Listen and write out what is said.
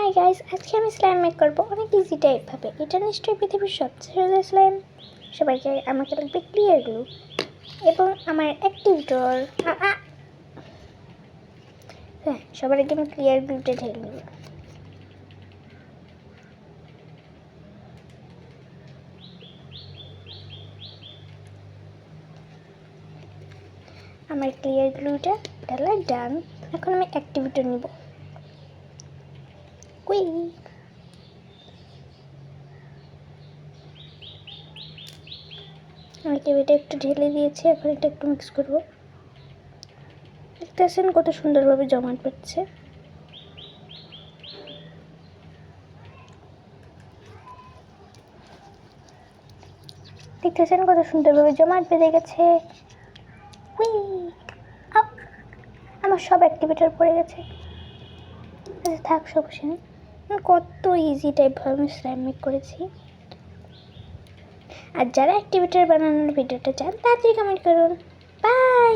Hi guys, আজকে আমি slime make করবো অনেক ইজি টাইপভাবে। এটা নিশ্চয়ই পৃথিবীর সবচেয়ে সহজ স্লাইম। সবাইকে আমাকে লাগবে ক্লিয়ার গ্লু এবং আমার অ্যাক্টিভেটর। হ্যাঁ, সবার আগে আমি ক্লিয়ার গ্লুটা ঢেলে নেব। আমার ক্লিয়ার গ্লুটা ঢালা ডান। এখন আমি অ্যাক্টিভেটর নিব। কুই অ্যাক্টিভেটর একটু ঢেলে দিয়েছি, এখন এটা একটু মিক্স করব। দেখতেছেন কত সুন্দরভাবে জমাট বাঁধছে। দেখতেছেন কত সুন্দরভাবে জমাট বেঁধে গেছে। আমার সব অ্যাক্টিভেটর পড়ে গেছে। আচ্ছা থাক, সমস্যা নেই। কত ইজি টাইপভাবে আমি স্লাইম মেক করেছি। আর যারা অ্যাক্টিভেটর বানানোর ভিডিওটা চান তাড়াতাড়ি কমেন্ট করুন। বাই।